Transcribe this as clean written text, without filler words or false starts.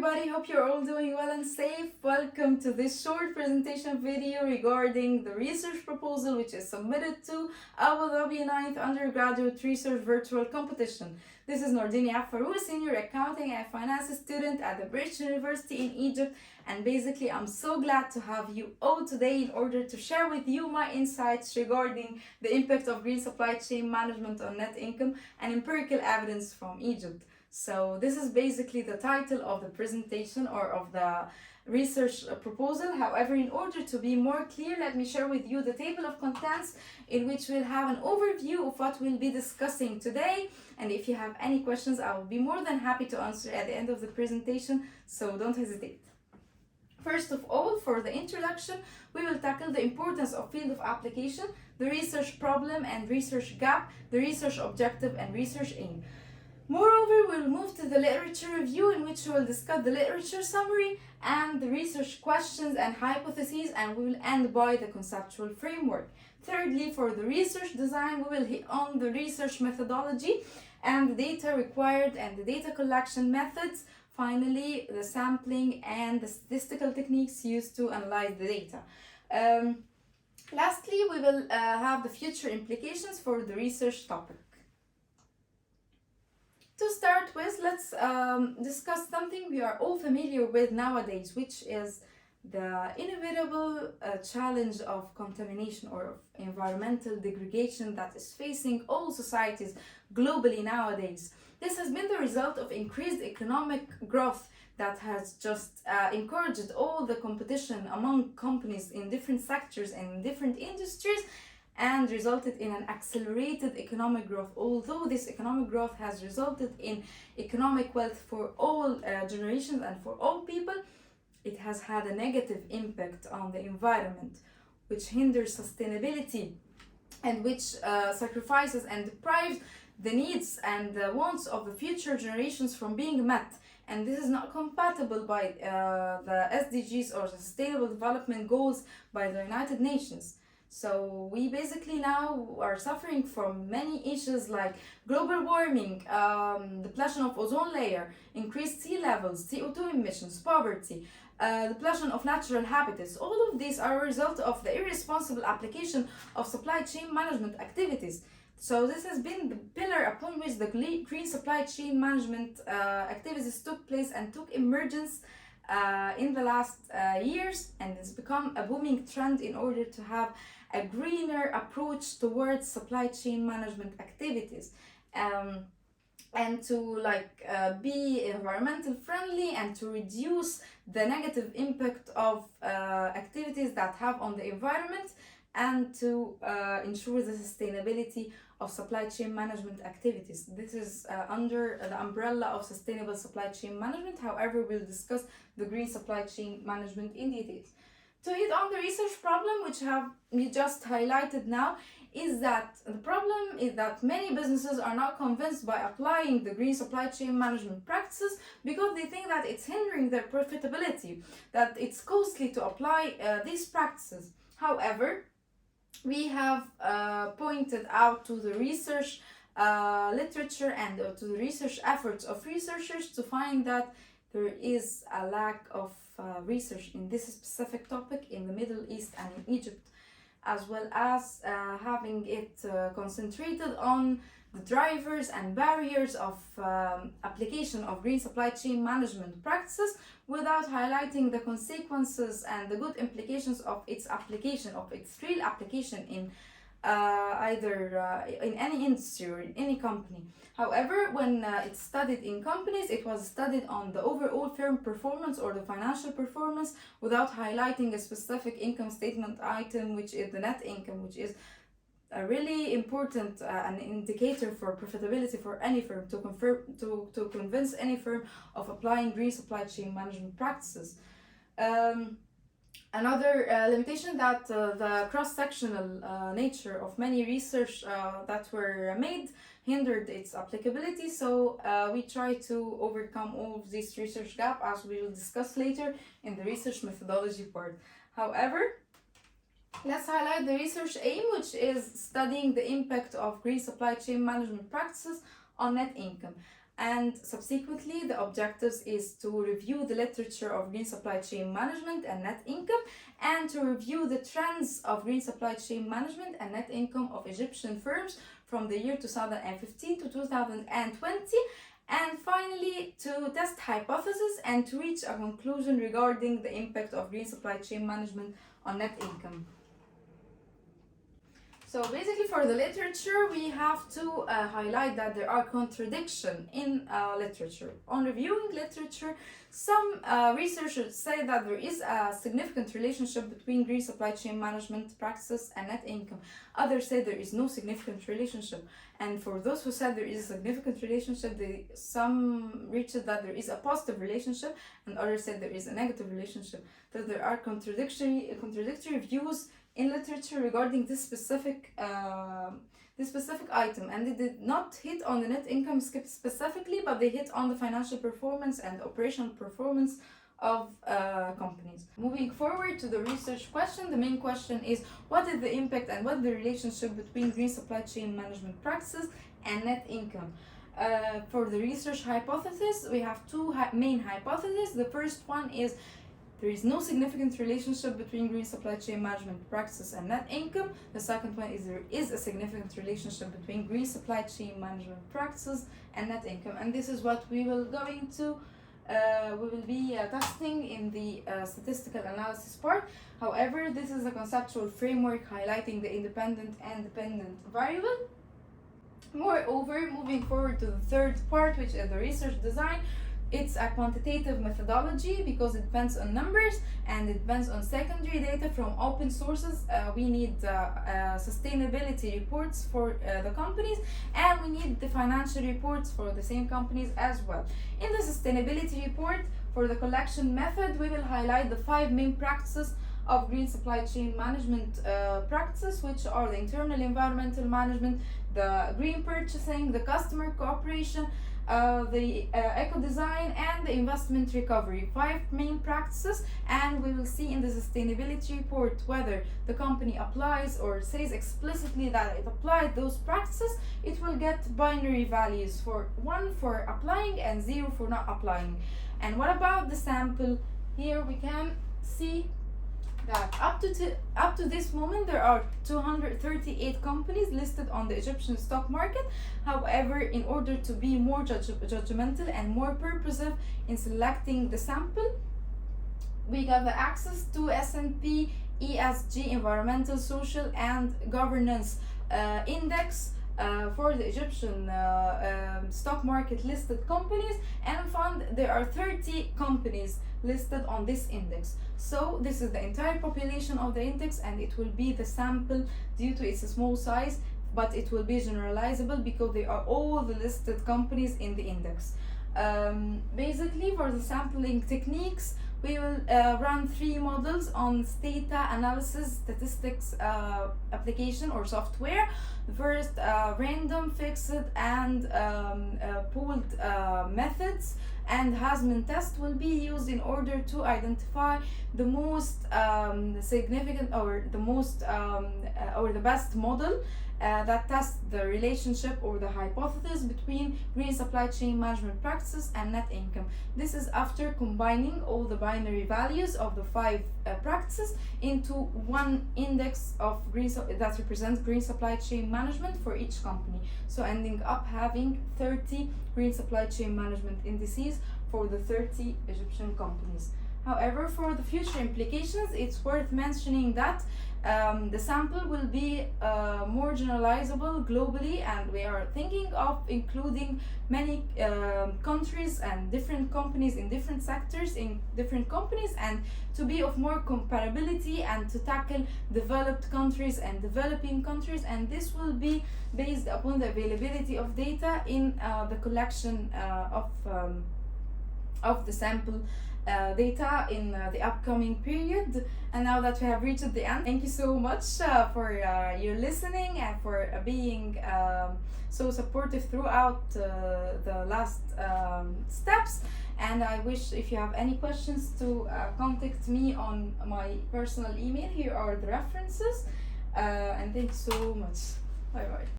everybody, hope you're all doing well and safe. Welcome to this short presentation video regarding the research proposal which is submitted to Abu Dhabi 9th Undergraduate Research Virtual Competition. This is Nordini Affarou, Senior Accounting and Finance student at the British University in Egypt, and basically I'm so glad to have you all today in order to share with you my insights regarding the impact of green supply chain management on net income and empirical evidence from Egypt. So this is basically the title of the presentation or of the research proposal. However, in order to be more clear, let me share with you the table of contents in which we'll have an overview of what we'll be discussing today. And if you have any questions, I will be more than happy to answer at the end of the presentation, so don't hesitate. First of all, for the introduction, we will tackle the importance of field of application, the research problem and research gap, the research objective and research aim. Moreover, we'll move to the literature review, in which we will discuss the literature summary and the research questions and hypotheses, and we will end by the conceptual framework. Thirdly, for the research design, we will hit on the research methodology and the data required and the data collection methods. Finally, the sampling and the statistical techniques used to analyze the data. Lastly, we will have the future implications for the research topic. To start with, let's discuss something we are all familiar with nowadays, which is the inevitable challenge of contamination or of environmental degradation that is facing all societies globally nowadays. This has been the result of increased economic growth that has just encouraged all the competition among companies in different sectors and in different industries, and resulted in an accelerated economic growth. Although this economic growth has resulted in economic wealth for all generations and for all people, it has had a negative impact on the environment, which hinders sustainability and which sacrifices and deprives the needs and the wants of the future generations from being met. And this is not compatible by the SDGs or the Sustainable Development Goals by the United Nations. So we basically now are suffering from many issues like global warming, depletion of ozone layer, increased sea levels, CO2 emissions, poverty, depletion of natural habitats. All of these are a result of the irresponsible application of supply chain management activities. So this has been the pillar upon which the green supply chain management activities took place and took emergence in the last years, and it's become a booming trend in order to have a greener approach towards supply chain management activities, and to be environmental friendly and to reduce the negative impact of activities that have on the environment, and to ensure the sustainability of supply chain management activities. This is under the umbrella of sustainable supply chain management. However, we'll discuss the green supply chain management in details. To hit on the research problem, which we just highlighted now, is that the problem is that many businesses are not convinced by applying the green supply chain management practices because they think that it's hindering their profitability, that it's costly to apply these practices. However, we have pointed out to the research literature and to the research efforts of researchers to find that there is a lack of research in this specific topic in the Middle East and in Egypt, as well as having it concentrated on the drivers and barriers of application of green supply chain management practices without highlighting the consequences and the good implications of its application, of its real application in either in any industry or in any company. However, when it's studied in companies, it was studied on the overall firm performance or the financial performance without highlighting a specific income statement item, which is the net income, which is a really important an indicator for profitability for any firm, to convince any firm of applying green supply chain management practices. Another limitation that the cross-sectional nature of many research that were made hindered its applicability. So we try to overcome all of this research gap, as we will discuss later in the research methodology part. However, let's highlight the research aim, which is studying the impact of green supply chain management practices on net income. and subsequently the objectives is to review the literature of green supply chain management and net income, and to review the trends of green supply chain management and net income of Egyptian firms from the year 2015 to 2020, and finally to test hypotheses and to reach a conclusion regarding the impact of green supply chain management on net income. So basically for the literature, we have to highlight that there are contradictions in literature. On reviewing literature, some researchers say that there is a significant relationship between green supply chain management practices and net income. Others say there is no significant relationship. And for those who said there is a significant relationship, some reached that there is a positive relationship, and others said there is a negative relationship. That there are contradictory views in literature regarding this specific item, and they did not hit on the net income specifically, but they hit on the financial performance and operational performance of companies. Moving forward to the research question, the main question is what is the impact and what is the relationship between green supply chain management practices and net income? For the research hypothesis, we have two main hypotheses. The first one is there is no significant relationship between green supply chain management practices and net income. The second one is there is a significant relationship between green supply chain management practices and net income. And this is what we will be testing in the statistical analysis part. However, this is a conceptual framework highlighting the independent and dependent variable. Moreover, moving forward to the third part, which is the research design, it's a quantitative methodology because it depends on numbers and it depends on secondary data from open sources. We need sustainability reports for the companies, and we need the financial reports for the same companies as well. In the sustainability report, for the collection method, we will highlight the 5 main practices of green supply chain management practices, which are the internal environmental management, the green purchasing, the customer cooperation, the eco-design, and the investment recovery. 5 main practices, and we will see in the sustainability report whether the company applies or says explicitly that it applied those practices. It will get binary values, for 1 for applying and 0 for not applying. And what about the sample? Here we can see that up to this moment there are 238 companies listed on the Egyptian stock market. However, in order to be more judgmental and more purposive in selecting the sample, we got the access to S&P ESG, environmental, social and governance index for the Egyptian stock market listed companies, and we found there are 30 companies listed on this index. So this is the entire population of the index, and it will be the sample due to its small size, but it will be generalizable because they are all the listed companies in the index. Basically, for the sampling techniques, we will run 3 models on data analysis statistics application or software. The first, random, fixed and pooled methods and Hasman test will be used in order to identify the most significant or the most or the best model that tests the relationship or the hypothesis between green supply chain management practices and net income. This is after combining all the binary values of the 5 practices into one index of that represents green supply chain management for each company. So ending up having 30 green supply chain management indices for the 30 Egyptian companies. However, for the future implications, it's worth mentioning that the sample will be more generalizable globally, and we are thinking of including many countries and different companies in different sectors in different companies, and to be of more comparability and to tackle developed countries and developing countries, and this will be based upon the availability of data in the collection of the sample data in the upcoming period. And now that we have reached the end, thank you so much for your listening and for being so supportive throughout the last steps. And I wish, if you have any questions, to contact me on my personal email. Here are the references, and thanks so much. Bye bye.